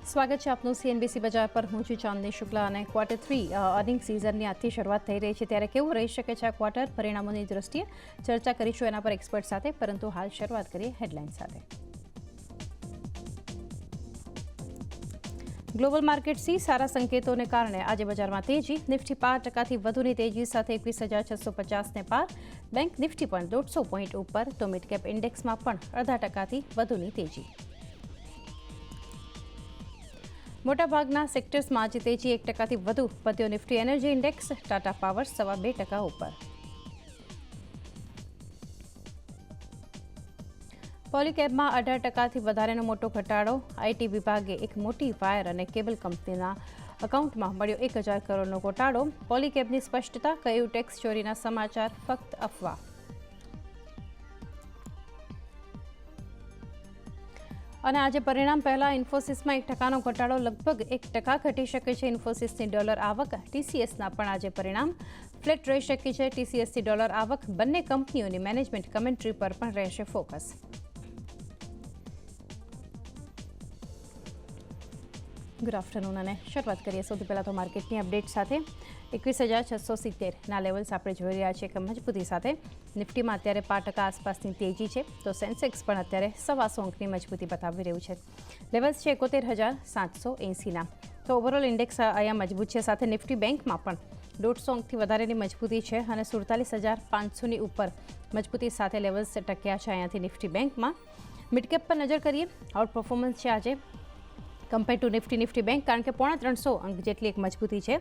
સ્વાગત છે આપનું સીએનબીસી બજાર પર. હું છું ચાંદની શુક્લા અને ક્વાર્ટર 3 અર્નિંગ સિઝનની આજથી શરૂઆત થઈ રહી છે, ત્યારે કેવું રહી શકે છે આ ક્વાર્ટર પરિણામોની દ્રષ્ટિએ ચર્ચા કરીશું એના પર એક્સપર્ટ સાથે. પરંતુ હાલ શરૂઆત કરીએ હેડલાઇન સાથે. ગ્લોબલ માર્કેટ્સથી સારા સંકેતોને કારણે આજે બજારમાં તેજી. નિફ્ટી 5% વધુની તેજી સાથે 21,650ને પાર. બેંક નિફ્ટી પણ 150 પોઈન્ટ ઉપર, તો મિડ કેપ ઇન્ડેક્સમાં પણ 0.5% વધુની તેજી. મોટાભાગના સેક્ટર્સમાં આજે તેજી 1%થી વધુ વધ્યો. Nifty energy index, Tata power 2.25% ઉપર. પોલીકેબમાં 18%થી વધારેનો મોટો ઘટાડો. આઈટી વિભાગે એક મોટી વાયર અને કેબલ કંપનીના એકાઉન્ટમાં મળ્યો 1,000 કરોડનો ઘોટાળો. પોલીકેબની સ્પષ્ટતા, કહ્યું ટેક્સ ચોરીના સમાચાર ફક્ત અફવા. અને આજે પરિણામ પહેલા ઇન્ફોસિસમાં 1%નો ઘટાડો, લગભગ 1% ઘટી શકે છે ઇન્ફોસિસની ડોલર આવક. ટીસીએસના પણ આજે પરિણામ ફ્લેટ રહી શકે છે. ટીસીએસની ડોલર આવક. બંને કંપનીઓની મેનેજમેન્ટ કમેન્ટ્રી પર પણ રહેશે ફોકસ. ગુડ આફ્ટરનૂન અને શરૂઆત કરીએ સૌથી પહેલાં તો માર્કેટની અપડેટ સાથે. 21,670ના લેવલ્સ આપણે જોઈ રહ્યા છીએ કે મજબૂતી સાથે. નિફ્ટીમાં અત્યારે 5% આસપાસની તેજી છે, તો સેન્સેક્સ પણ અત્યારે 125 અંકની મજબૂતી બતાવી રહ્યું છે. લેવલ્સ છે 71,780ના. તો ઓવરઓલ ઇન્ડેક્સ અહીંયા મજબૂત છે. સાથે નિફ્ટી બેંકમાં પણ 150 અંકથી વધારેની મજબૂતી છે અને 47,500ની ઉપર મજબૂતી સાથે લેવલ્સ ટક્યા છે અહીંયાથી નિફ્ટી બેંકમાં. મિડકેપ પર નજર કરીએ. આઉટ પરફોર્મન્સ છે આજે કમ્પેર ટુ નિફ્ટી બેંક, કારણ કે 350 અંક જેટલી એક મજબૂતી છે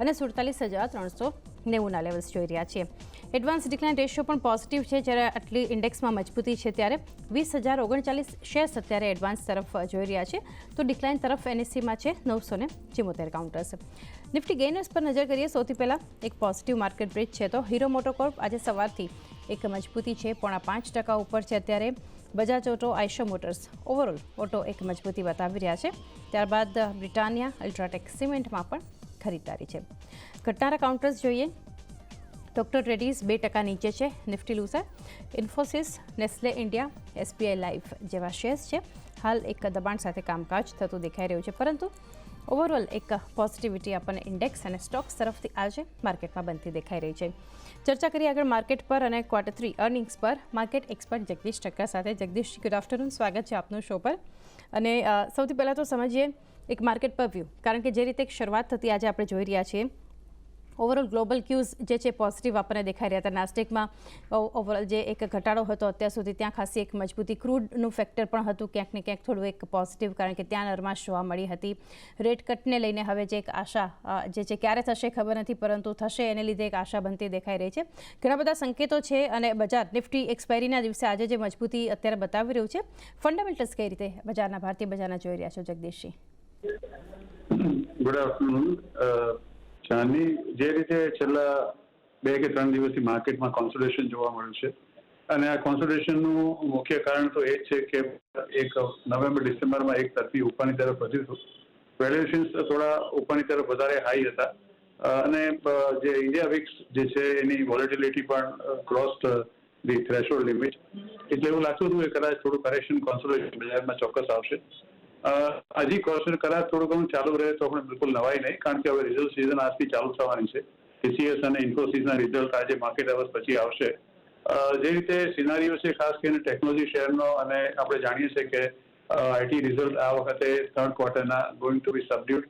અને 47,390ના લેવલ્સ જોઈ રહ્યા છીએ. એડવાન્સ ડિક્લાઇન રેશિયો પણ પોઝિટિવ છે. જ્યારે આટલી ઇન્ડેક્સમાં મજબૂતી છે ત્યારે 20,039 શેર્સ અત્યારે એડવાન્સ તરફ જોઈ રહ્યા છે, તો ડિક્લાઇન તરફ એનએસસીમાં છે 974 કાઉન્ટર્સ. નિફ્ટી ગેઇનર્સ પર નજર કરીએ. સૌથી પહેલાં એક પોઝિટિવ માર્કેટ બ્રેક છે, તો હીરો મોટોકોર્પ આજે સવારથી એક મજબૂતી છે, 5% ઉપર છે અત્યારે. Bajaj auto, Eicher motors, overall auto એક મજબૂતી બતાવી રહ્યા છે. ત્યારબાદ બ્રિટાનિયા, અલ્ટ્રાટેક સિમેન્ટમાં પણ ખરીદદારી છે. ઘટનારા કાઉન્ટર્સ જોઈએ. ડોક્ટર રેડ્ડીઝ 2% નીચે છે. Nifty loser. Infosys, Nestle India, SBI life જેવા શેર્સ છે. હાલ એક દબાણ સાથે કામકાજ થતું દેખાઈ રહ્યું છે, પરંતુ ઓવરઓલ એક પોઝિટિવિટી આપણને ઇન્ડેક્સ અને સ્ટોક્સ તરફથી આજે માર્કેટમાં બનતી દેખાઈ રહી છે. ચર્ચા કરીએ આગળ માર્કેટ પર અને ક્વાર્ટર 3 અર્નિંગ્સ પર માર્કેટ એક્સપર્ટ જગદીશ ઠક્કર સાથે. જગદીશ, ગુડ આફ્ટરનૂન, સ્વાગત છે આપનું શો પર. અને સૌથી પહેલાં તો સમજીએ એક માર્કેટ પર વ્યૂ, કારણ કે જે રીતે એક શરૂઆત થતી આજે આપણે જોઈ રહ્યા છીએ. ઓવરઓલ ગ્લોબલ ક્યુઝ જે છે પોઝિટિવ આપણને દેખાઈ રહ્યા હતા. નાસ્ટેકમાં ઓવરઓલ જે એક ઘટાડો હતો અત્યાર સુધી, ત્યાં ખાસી એક મજબૂતી. ક્રૂડનું ફેક્ટર પણ હતું ક્યાંક ને ક્યાંક થોડું એક પોઝિટિવ, કારણ કે ત્યાં નરમાશ જોવા મળી હતી. રેટ કટને લઈને હવે જે એક આશા જે છે ક્યારે થશે ખબર નથી, પરંતુ થશે એને લીધે એક આશા બનતી દેખાઈ રહી છે. ઘણા બધા સંકેતો છે અને બજાર નિફ્ટી એક્સપાયરીના દિવસે આજે જે મજબૂતી અત્યારે બતાવી રહ્યું છે, ફંડામેન્ટલ્સ કઈ રીતે બજારના ભારતીય બજારના જોઈ રહ્યા છો જગદીશજી? Good afternoon. ચાંદની, જે રીતે છેલ્લા 2 કે 3 દિવસથી માર્કેટમાં કોન્સોલિડેશન જોવા મળ્યું છે, અને આ કોન્સોલિડેશનનું મુખ્ય કારણ તો એ જ છે કે એક નવેમ્બર-ડિસેમ્બરમાં એક તરફી ઉપરની તરફ વધ્યું હતું. વેલ્યુએશન્સ થોડા ઉપરની તરફ વધારે હાઈ હતા, અને જે ઇન્ડિયા વિક્સ જે છે એની વોલેટિલિટી પણ ક્રોસ્ડ ધી થ્રેશોલ્ડ લિમિટ. એટલે એવું લાગતું હતું કે કદાચ થોડું કરેક્શન કોન્સોલિડેશન બજારમાં ચોક્કસ આવશે. હજી કોર્શન કરાર થોડું ઘણું ચાલુ રહે તો પણ બિલકુલ નવાઈ નહીં, કારણ કે હવે રિઝલ્ટ સિઝન આજથી ચાલુ થવાની છે. ટીસીએસ અને ઇન્ફોસિસના રિઝલ્ટ આજે માર્કેટ અવર્સ પછી આવશે. જે રીતે સિનારીઓ છે ખાસ કરીને ટેકનોલોજી શેરનો, અને આપણે જાણીએ છીએ કે આઈટી રિઝલ્ટ આ વખતે થર્ડ ક્વાર્ટરના ગોઈંગ ટુ બી સબડ્યુડ,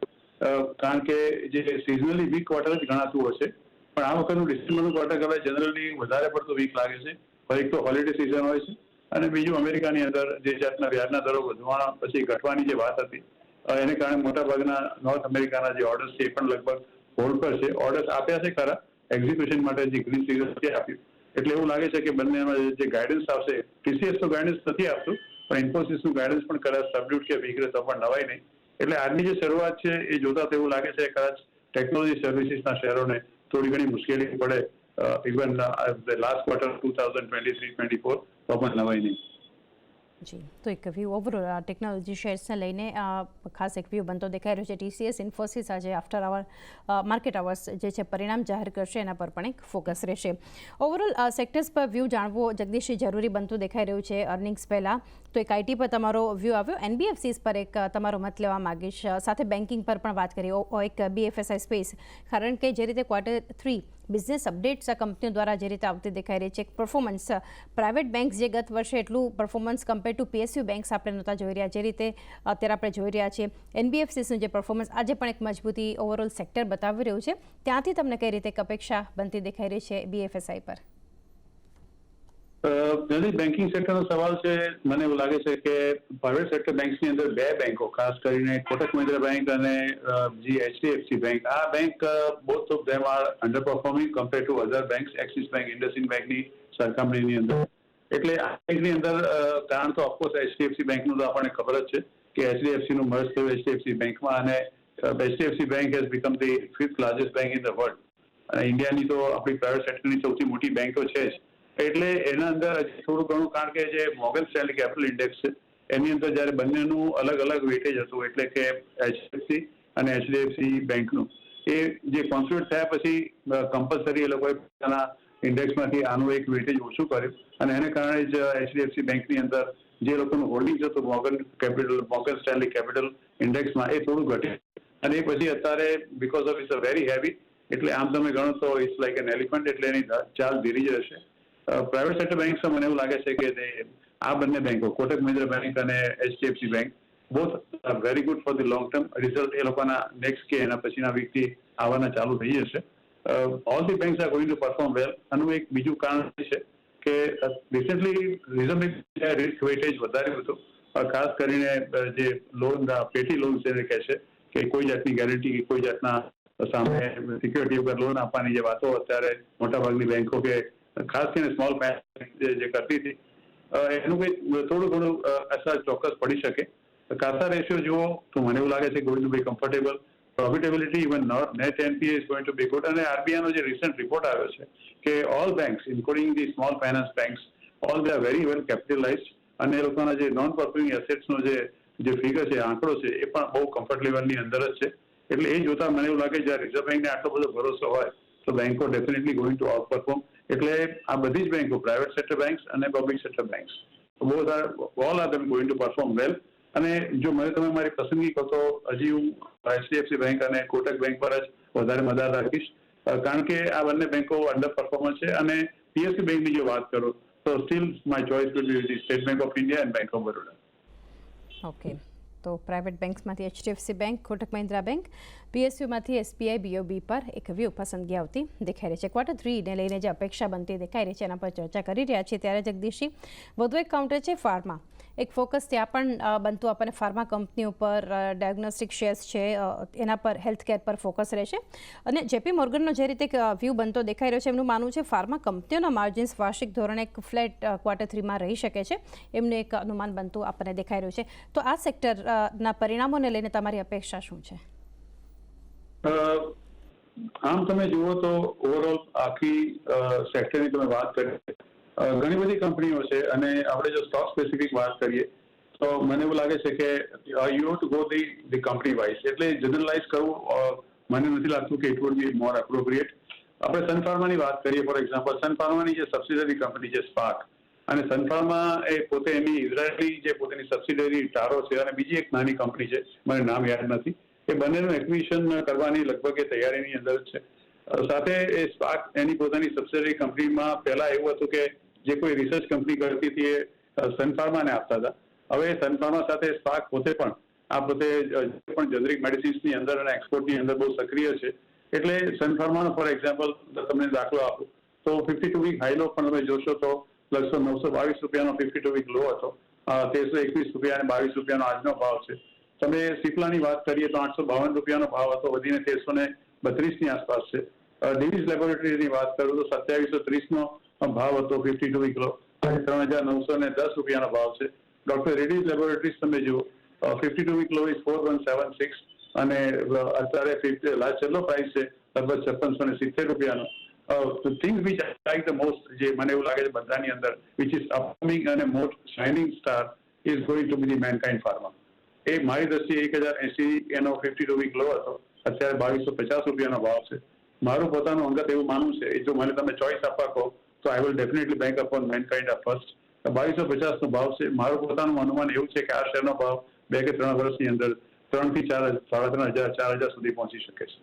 કારણ કે જે સિઝનલી વીક ક્વાર્ટર જ ગણાતું હશે. પણ આ વખતનું ડિસેમ્બરનું ક્વાર્ટર કદાચ જનરલી વધારે પડતું વીક લાગે છે. એક તો હોલિડે સિઝન હોય છે, અને બીજું અમેરિકાની અંદર જે જાતના વ્યાજના દરો વધવા પછી ઘટવાની જે વાત હતી, એને કારણે મોટાભાગના નોર્થ અમેરિકાના જે ઓર્ડર્સ છે એ પણ લગભગ હોલ્ડ પર છે. ઓર્ડર્સ આપ્યા છે ખરા, એક્ઝિક્યુશન માટે જે ગ્રીન સિગ્નલ છે આપ્યું. એટલે એવું લાગે છે કે બંનેમાં જે ગાઈડન્સ આવશે, ટીસીએસ તો ગાઈડન્સ નથી આપતું, પણ ઇન્ફોસિસનું ગાઈડન્સ પણ કદાચ સબડ્યુટ કે વીક રહે તો પણ નવાય નહીં. એટલે આજની જે શરૂઆત છે એ જોતા તો એવું લાગે છે કદાચ ટેકનોલોજી સર્વિસીસના શેરોને થોડી ઘણી મુશ્કેલી પડે, ઇવન લાસ્ટ ક્વાર્ટર 2023-24 તો પણ નવાય નહીં. જી, તો એક વ્યૂ ઓવરઓલ ટેકનોલોજી શેર્સને લઈને ખાસ એક વ્યૂ બનતો દેખાઈ રહ્યો છે. TCS ઇન્ફોસિસ આજે આફ્ટર માર્કેટ અવર્સ જે છે પરિણામ જાહેર કરશે, એના પર પણ એક ફોકસ રહેશે. ઓવરઓલ સેક્ટર્સ પર વ્યૂ જાણવો જગદીશજી જરૂરી બનતું દેખાઈ રહ્યું છે અર્નિંગ્સ પહેલાં. તો એક આઈટી પર તમારો વ્યૂ આવ્યો, NBFCs પર એક તમારો મત લેવા માગીશ, સાથે બેન્કિંગ પર પણ વાત કરીએ, એક BFSI સ્પેસ, કારણ કે જે રીતે Q3 બિઝનેસ અપડેટ્સ આ કંપનીઓ દ્વારા જે રીતે આવતી દેખાઈ રહી છે, એક પરફોર્મન્સ પ્રાઇવેટ બેંક્સ જે ગત વર્ષે એટલું performance compare to PSU banks આપણે નહોતા જોઈ રહ્યા, જે રીતે અત્યારે આપણે જોઈ રહ્યા છીએ. NBFCsનું જે પરફોર્મન્સ આજે પણ એક મજબૂતી ઓવરઓલ સેક્ટર બતાવી રહ્યું છે, ત્યાંથી તમને કઈ રીતે એક અપેક્ષા બનતી દેખાઈ રહી છે BFSI પર? બેન્કિંગ સેક્ટરનો સવાલ છે. મને એવું લાગે છે કે પ્રાઇવેટ સેક્ટર બેંક્સની અંદર બે બેંકો, ખાસ કરીને કોટક મહિન્દ્રા બેંક અને જે HDFC બેંક, આ bank both of them are underperforming compare to other banks, Axis bank, IndusInd બેંકની સરખામણીની અંદર. એટલે આ બેંકની અંદર કારણ તો ઓફકોર્સ HDFC બેંકનું તો આપણને ખબર જ છે કે HDFC નું મર્જ થયું HDFC બેંકમાં, અને HDFC bank has become the 5th largest bank in the world. અને ઇન્ડિયાની તો આપણી પ્રાઇવેટ સેક્ટરની સૌથી મોટી બેંક તો છે જ. એટલે એના અંદર થોડું ઘણું, કારણ કે જે મોર્ગન સ્ટેનલી કેપિટલ ઇન્ડેક્સ છે એની અંદર જ્યારે બંનેનું અલગ અલગ વેટેજ હતું, એટલે કે HDFC અને HDFC બેંકનું, એ જે કોન્સ્ટિટ્યુટ થયા પછી કમ્પલસરી એ લોકોએ પોતાના ઇન્ડેક્સમાંથી આનું એક વેટેજ ઓછું કર્યું, અને એને કારણે જ HDFC બેંકની અંદર જે લોકોનું હોલ્ડિંગ્સ હતું મોર્ગન સ્ટેનલી કેપિટલ ઇન્ડેક્સમાં, એ થોડું ઘટ્યું. અને એ પછી અત્યારે because of it's a very heavy, એટલે આમ તમે ગણો તો ઇટ્સ લાઈક એન એલિફન્ટ, એટલે એની ચાલ ધીરી જ રહેશે. પ્રાઇવેટ સેક્ટર બેંક્સમાં મને એવું લાગે છે કે આ બંને બેંકો, કોટક મહિન્દ્રા બેંક અને HDFC bank, both very good for the long term. Result એ લોકોના નેક્સ્ટ કે એના પછીના વીકથી આવવાના ચાલુ થઈ જશે. All the banks are going to perform વેલ. આનું એક બીજું કારણ છે કે રિસેન્ટલી રિઝર્વ રિસ્ક વેટેજ વધાર્યું હતું, ખાસ કરીને જે લોન, પેટી લોન જેને કહે છે, કે કોઈ જાતની ગેરંટી કે કોઈ જાતના સામે સિક્યોરિટી વગર લોન આપવાની જે વાતો અત્યારે મોટાભાગની બેંકો કે ખાસ કરીને સ્મોલ ફાઇનાન્સ જે કરતી હતી, એનું કંઈક થોડું ઘણું અસર ચોક્કસ પડી શકે. કાસા રેશિયો જુઓ તો મને એવું લાગે છે going to be comfortable. Profitability even net NPA is going to be good. અને RBI નો જે રિસન્ટ રિપોર્ટ આવ્યો છે કે all banks including the small finance banks, all they are very well capitalized, અને એ લોકોના જે નોન પરફોર્મિંગ એસેટ્સનો જે ફિગર છે, આંકડો છે, એ પણ બહુ કમ્ફર્ટ લેવલની અંદર જ છે. એટલે એ જોતા મને એવું લાગે જ્યારે રિઝર્વ બેંકને આટલો બધો ભરોસો હોય તો બેંકો definitely going to out perform. એટલે આ બધી જ બેંકો, પ્રાઇવેટ સેક્ટર બેંક્સ અને public sector banks, both are all are them going to perform વેલ. અને જો તમે મારી પસંદગી કહો તો હજી હું HDFC બેંક અને કોટક બેંક પર જ વધારે મદાર રાખીશ, કારણ કે આ બંને બેંકો અંડર પરફોર્મન્સ છે. અને PSU બેંકની જો વાત કરો તો still my choice will be State Bank of India and Bank of Baroda. Okay, તો પ્રાઇવેટ બેંક્સમાંથી HDFC bank, Kotak Mahindra bank, PSUમાંથી SBI BOB પર એક વ્યૂ પસંદગી આવતી દેખાઈ રહી છે. Q3ને લઈને જે અપેક્ષા બનતી દેખાઈ રહી છે એના પર ચર્ચા કરી રહ્યા છીએ. ત્યારે જગદીશજી, વધુ એક કાઉન્ટર છે ફાર્મા. એક ફોકસ ત્યાં પણ બનતું આપણને ફાર્મા કંપનીઓ પર, ડાયગ્નોસ્ટિક શેર્સ છે એના પર, હેલ્થકેર પર ફોકસ રહેશે. અને JP મોર્ગનનો જે રીતે વ્યૂ બનતો દેખાઈ રહ્યો છે, એમનું માનવું છે ફાર્મા કંપનીઓના માર્જિન્સ વાર્ષિક ધોરણે એક ફ્લેટ Q3માં રહી શકે છે, એમનું એક અનુમાન બનતું આપણને દેખાઈ રહ્યું છે. તો આ સેક્ટરના પરિણામોને લઈને તમારી અપેક્ષા શું છે? આમ તમે જુઓ તો ઓવરઓલ આખી સેક્ટરની તમે વાત કરી, ઘણી બધી કંપનીઓ છે, અને આપણે જો સ્ટોક સ્પેસિફિક વાત કરીએ તો મને એવું લાગે છે કે you have to go the company wise. એટલે જનરલાઇઝ કરવું મને નથી લાગતું કે it would be more appropriate. આપણે સનફાર્માની વાત કરીએ, ફોર એક્ઝામ્પલ, સનફાર્માની જે સબસિડરી કંપની છે સ્પાર્ક, અને સનફાર્મા એ પોતે એની ઇઝરાયલી જે પોતાની સબસિડરી ટારો છે, અને બીજી એક નાની કંપની છે, મને નામ યાદ નથી, એ બંનેનું એક્વિઝિશન કરવાની લગભગ એ તૈયારીની અંદર જ છે. સાથે એ સ્પાર્ક એની પોતાની સબસિડરી કંપનીમાં પહેલા એવું હતું કે જે કોઈ રિસર્ચ કંપની કરતી હતી એ સનફાર્માને આપતા હતા. હવે સનફાર્મા સાથે સ્પાર્ક પોતે પણ જેનરિક મેડિસિન્સની અંદર અને એક્સપોર્ટની અંદર બહુ સક્રિય છે. એટલે સનફાર્માનો ફોર એક્ઝામ્પલ તમને દાખલો આપું તો 52 વીક હાઈલો પણ તમે જોશો તો લગભગ 922 રૂપિયાનો 52 વીક લો હતો, 1321 રૂપિયા અને 22 રૂપિયાનો આજનો ભાવ છે. તમે સિપ્લાની વાત કરીએ તો 852 રૂપિયાનો ભાવ હતો, વધીને 1332ની આસપાસ છે. ડિવિઝ લેબોરેટરીની વાત કરું તો 2730નો ભાવ હતો 52 વીક લો, 3910 રૂપિયાનો ભાવ છે. ડોક્ટર રેડ્ડીઝ લેબોરેટરીઝ તમે જુઓ, 52 વીક લો ઇઝ 4176, અને અત્યારે છેલ્લો પ્રાઇસ છે લગભગ 5670 રૂપિયાનો. Things which I like the most, જે મને એવું લાગે છે બધાની અંદર, વિચ ઇઝ અપકમિંગ અને most shining star, is going to be the Mankind Pharma. એ મારી દ્રષ્ટિએ 1080 એનો 52 વીક લો હતો, અત્યારે 2250 રૂપિયાનો ભાવ છે. મારું પોતાનું અંગત એવું માનવું છે, જો મને તમે ચોઇસ આપવા કહો તો I will definitely bank upon mankind first. 2250 નો ભાવ છે. મારું પોતાનું અનુમાન એવું છે કે આ શેરનો ભાવ 2 કે 3 વર્ષની અંદર 3 થી 4 3,500 4,000 સુધી પહોંચી શકે છે.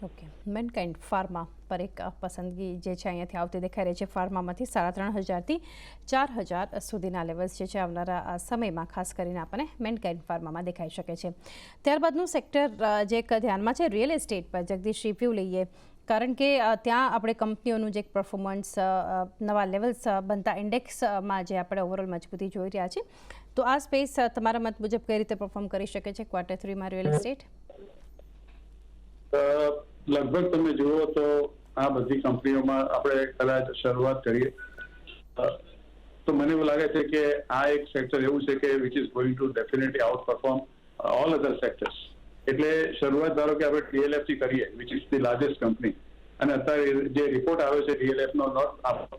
ઓકે, મેનકાઇન્ડ ફાર્મા પર એક પસંદગી જે છે અહીંયાથી આવતી દેખાઈ રહી છે. ફાર્મામાંથી 3,500થી 4,000 સુધીના લેવલ્સ જે છે આવનારા સમયમાં ખાસ કરીને આપણને મેનકાઇન્ડ ફાર્મામાં દેખાઈ શકે છે. ત્યારબાદનું સેક્ટર જે એક ધ્યાનમાં છે રિયલ એસ્ટેટ પર. જગદીશ, રિવ્યૂ લઈએ, કારણ કે ત્યાં આપણે કંપનીઓનું જે પરફોર્મન્સ નવા લેવલ્સ બનતા ઇન્ડેક્સમાં જે આપણે ઓવરઓલ મજબૂતી જોઈ રહ્યા છીએ, તો આ સ્પેસ તમારા મત મુજબ કઈ રીતે પરફોર્મ કરી શકે છે Q3માં રિયલ એસ્ટેટ? લગભગ તમે જુઓ તો આ બધી કંપનીઓમાં આપણે કદાચ શરૂઆત કરીએ તો મને એવું લાગે છે કે આ એક સેક્ટર એવું છે કે which is going two definitely out perform all other sectors. એટલે શરૂઆત ધારો કે આપણે DLF થી કરીએ, which is the largest company, અને અત્યારે જે રિપોર્ટ આવ્યો છે DLF નો, નોટ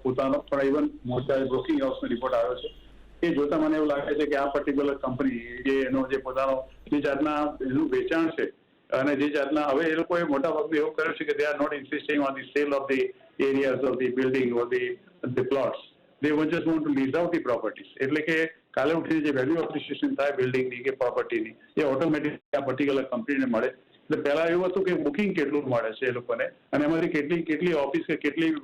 પોતાનો પણ ઇવન મોટા બ્રોકિંગ હાઉસનો રિપોર્ટ આવ્યો છે, એ જોતા મને એવું લાગે છે કે આ પર્ટિક્યુલર કંપની જે એનો જે પોતાનો જે જાતના એનું વેચાણ છે અને જે જાતના હવે એ લોકોએ મોટા ભાગનું એવું કર્યું છે કે they are not insisting on the sale of the areas of the building or the plots. They just want to lease out the properties. એટલે કે કાલે ઉઠીને જે વેલ્યુ એપ્રિસિએશન થાય બિલ્ડિંગની કે પ્રોપર્ટીની, એ ઓટોમેટિક આ પર્ટિક્યુલર કંપનીને મળે. એટલે પહેલા એવું હતું કે બુકિંગ કેટલું મળે છે એ લોકોને, અને એમાંથી કેટલી ઓફિસ કે કેટલી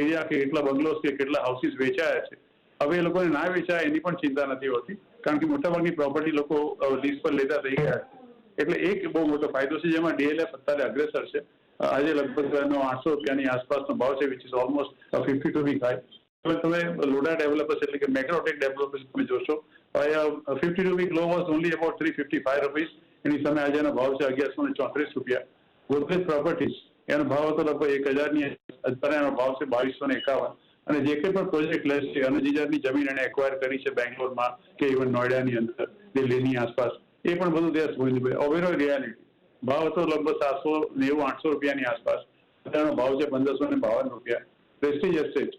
એરિયા કે કેટલા બંગલોઝ કે કેટલા હાઉસીસ વેચાયા છે. હવે એ લોકોને ના વેચાય એની પણ ચિંતા નથી હોતી, કારણ કે મોટાભાગની પ્રોપર્ટી લોકો લીઝ પર લેતા થઈ ગયા છે. એટલે એક બહુ મોટો ફાયદો છે જેમાં DLF અત્યારે અગ્રેસર છે. આજે લગભગ એનો 800 રૂપિયાની આસપાસનો ભાવ છે, which is almost 52 week high. હવે તમે લોડા ડેવલપર્સ એટલે કે મેક્રોટેક ડેવલપર્સ તમે જોશો, 52 week low was only about 355 rupees. એની સામે આજે એનો ભાવ છે 1,134 રૂપિયા. ગોદરેજ પ્રોપર્ટીઝ એનો ભાવ હતો લગભગ 1,000ની, અત્યારે એનો ભાવ છે 2,251. અને જે કંઈ પણ પ્રોજેક્ટ લેશે અને જે જાતની જમીન એને એક્વાયર કરી છે બેંગ્લોરમાં કે ઇવન નોઈડાની અંદર, દિલ્હીની આસપાસ, એ પણ બધું દેશ હોય. ઓવરઓલ રિયાલિટી ભાવ હતો લગભગ 790-800 રૂપિયાની આસપાસ, અત્યારનો ભાવ છે 1,552 રૂપિયા. પ્રેસ્ટીજ એસ્ટેટ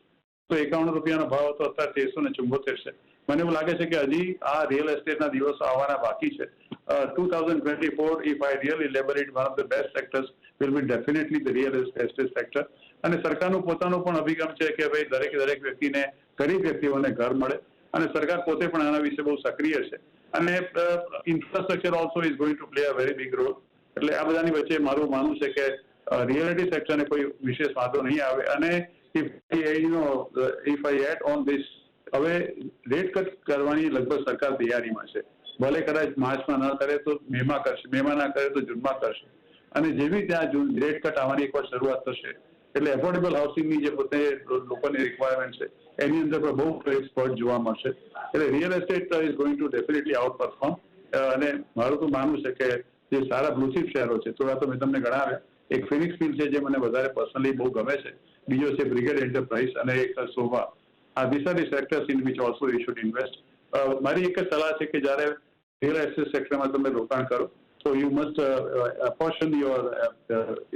તો 51 રૂપિયાનો ભાવ હતો, અત્યારે 1,374 છે. મને એવું લાગે છે કે હજી આ રિયલ એસ્ટેટના દિવસો આવવાના બાકી છે. 2024, if I really elaborate, one of the best sectors will be definitely the real estate sector. અને સરકારનું પોતાનું પણ અભિગમ છે કે ભાઈ દરેક વ્યક્તિને, ગરીબ વ્યક્તિઓને ઘર મળે, અને સરકાર પોતે પણ આના વિશે બહુ સક્રિય છે. અને infrastructure also is going to play a very big role. એટલે આ બધાની વચ્ચે મારું માનવું છે કે રિયલિટી સેક્ટરને કોઈ વિશેષ વાંધો નહીં આવે. અને if I add on this, હવે રેટ કટ કરવાની લગભગ સરકાર તૈયારીમાં છે. ભલે કદાચ માર્ચમાં ન કરે તો મેમાં કરશે, મેમાં ના કરે તો જૂનમાં કરશે. અને જેવી ત્યાં રેટ કટ આવવાની એકવાર શરૂઆત થશે એટલે એફોર્ડેબલ હાઉસિંગની જે પોતે લોકોની રિક્વાયરમેન્ટ છે એની અંદર પણ બહુ સ્પર્ટ જોવા મળશે. એટલે real estate is going two definitely out perform. અને મારું તો માનવું છે કે જે સારા બ્લુચિપ શહેરો છે, થોડા તો મેં તમને ગણાવ્યા. એક ફિનિક્સ મિલ છે જે મને વધારે પર્સનલી બહુ ગમે છે, બીજો છે બ્રિગેડ એન્ટરપ્રાઇઝ, અને એક શોભા. આ this are the sectors in which also you should invest. મારી એક જ સલાહ છે કે જ્યારે રિયલ એસ્ટેટ સેક્ટરમાં તમે રોકાણ કરો તો you must apportion your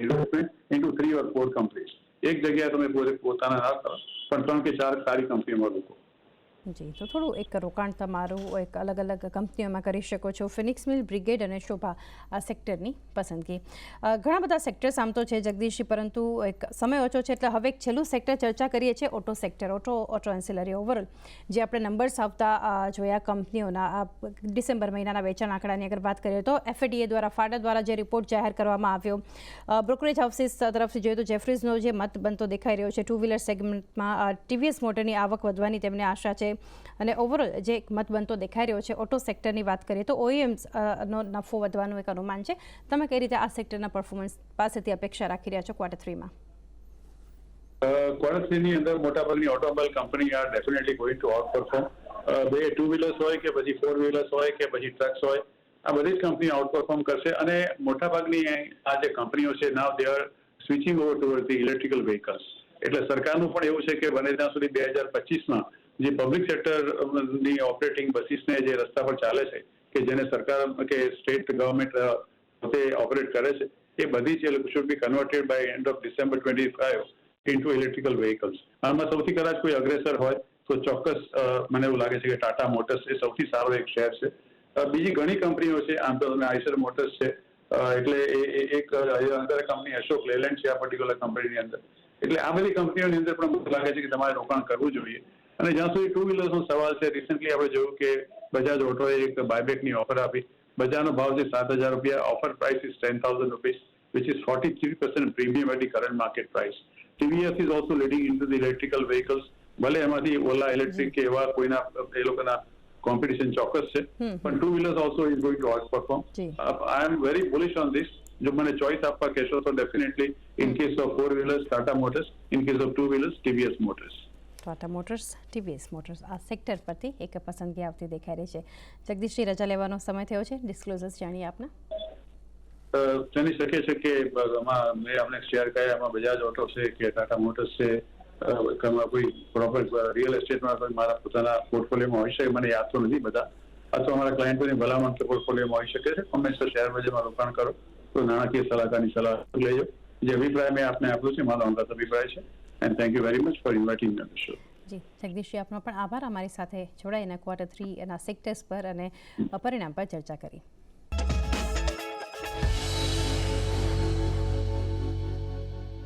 investment into 3 or 4 companies. એક જગ્યાએ તમે પોતાના ના કરો, પણ 3 કે 4 સારી કંપનીઓમાં રોકો. જી, તો થોડું એક રોકાણ તમારું એક અલગ અલગ કંપનીઓમાં કરી શકો છો. ફિનિક્સ મિલ, બ્રિગેડ અને શોભા આ સેક્ટરની પસંદગી. ઘણા બધા સેક્ટર્સ આમ તો છે જગદીશજી, પરંતુ એક સમય ઓછો છે એટલે હવે એક છેલ્લું સેક્ટર ચર્ચા કરીએ છીએ, auto sector, auto ancillary. Overall જે આપણે નંબર્સ આવતા જોયા કંપનીઓના આ ડિસેમ્બર મહિનાના વેચાણ આંકડાની અગર વાત કરીએ તો FADA દ્વારા, ફાડા દ્વારા જે રિપોર્ટ જાહેર કરવામાં આવ્યો, બ્રોકરેજ હાઉસીસ તરફથી જોઈએ તો જેફરીઝનો જે મત બનતો દેખાઈ રહ્યો છે. ટુ વ્હીલર સેગમેન્ટમાં TVS મોટરની આવક વધવાની તેમને આશા છે. અને ઓવરઓલ જે એક મત બનતો દેખાઈ રહ્યો છે ઓટો સેક્ટરની વાત કરીએ તો OEMs નો નફો વધવાનું એક અનુમાન છે. તમે કઈ રીતે આ સેક્ટરના પરફોર્મન્સ પાસેથી અપેક્ષા રાખી રહ્યા છો Q3માં? Q3ની અંદર મોટાભાગની automobile company R definitely going to out perform. બે ટુ વ્હીલર્સ હોય કે પછી 4 વ્હીલર્સ હોય કે પછી ટ્રક્સ હોય, આ બધી જ કંપની આઉટ પરફોર્મ કરશે. અને મોટાભાગની આ જે કંપનીઓ છે now they are switching over toward the electrical vehicles. એટલે સરકારનું પણ એવું છે કે બને ત્યાં સુધી 2025માં જે પબ્લિક સેક્ટરની ઓપરેટિંગ બસીસને જે રસ્તા પર ચાલે છે કે જેને સરકાર કે સ્ટેટ ગવર્મેન્ટ પોતે ઓપરેટ કરે છે, એ બધી જ should be converted by end of December 25 into electrical vehicles. આમાં સૌથી કદાચ કોઈ અગ્રેસર હોય તો ચોક્કસ મને એવું લાગે છે કે ટાટા મોટર્સ એ સૌથી સારો એક શેર છે. બીજી ઘણી કંપનીઓ છે, આમ તો તમે આઈસર મોટર્સ છે, એટલે એક અંદર કંપની અશોક લેલેન્ડ છે આ પર્ટિક્યુલર કંપનીની અંદર. એટલે આ બધી કંપનીઓની અંદર પણ મને લાગે છે કે તમારે રોકાણ કરવું જોઈએ. અને જ્યાં સુધી ટુ વ્હીલર્સનો સવાલ છે, રિસન્ટલી આપણે જોયું કે બજાજ ઓટોએ એક બાયબેકની ઓફર આપી. બજારનો ભાવ છે ₹7,000. Offer price is ₹10,000, which is 43% premium at the current market price. TVS is also leading into the electrical vehicles. ભલે એમાંથી ઓલા ઇલેક્ટ્રિક કે એવા કોઈના એ લોકોના કોમ્પિટિશન ચોક્કસ છે, પણ two wheelers also is going to outperform. I am very bullish on this. જો મને ચોઇસ આપવા કહેશો તો definitely in case of four wheelers Tata Motors, in case of two wheelers TVS Motors. Tata Motors, TVS Motors આ sector પરથી એક પસંદગી આવતી દેખાઈ રહી છે. જગદીશજી, રજા લેવાનો સમય થયો છે. ડિસ્ક્લોઝર્સ જાણીએ આપના. જાણી શકે છે કે આમાં મેં આપણે શેર કર્યા, એમાં બજાજ ઓટો છે કે ટાટા મોટર્સ છે, કોઈ પ્રોપર રિયલ એસ્ટેટમાં કોઈ મારા પોતાના પોર્ટફોલિયોમાં હોઈ શકે, મને યાદ તો નથી બધા, અથવા અમારા ક્લાયન્ટોની ભલામણ કે પોર્ટફોલિયોમાં હોઈ શકે છે. હંમેશા શેર બજારમાં રોકાણ કરો તો નાણાકીય સલાહકારની સલાહ લેજો. જે અભિપ્રાય મેં આપને આપ્યો છે મારો અંગત અભિપ્રાય છે. And thank you very much for inviting me on the show. જી જગદીશજી, આપનો પણ આભાર અમારી સાથે જોડાઈને Q3 એના સેક્ટર્સ પર અને પરિણામ પર ચર્ચા કરી.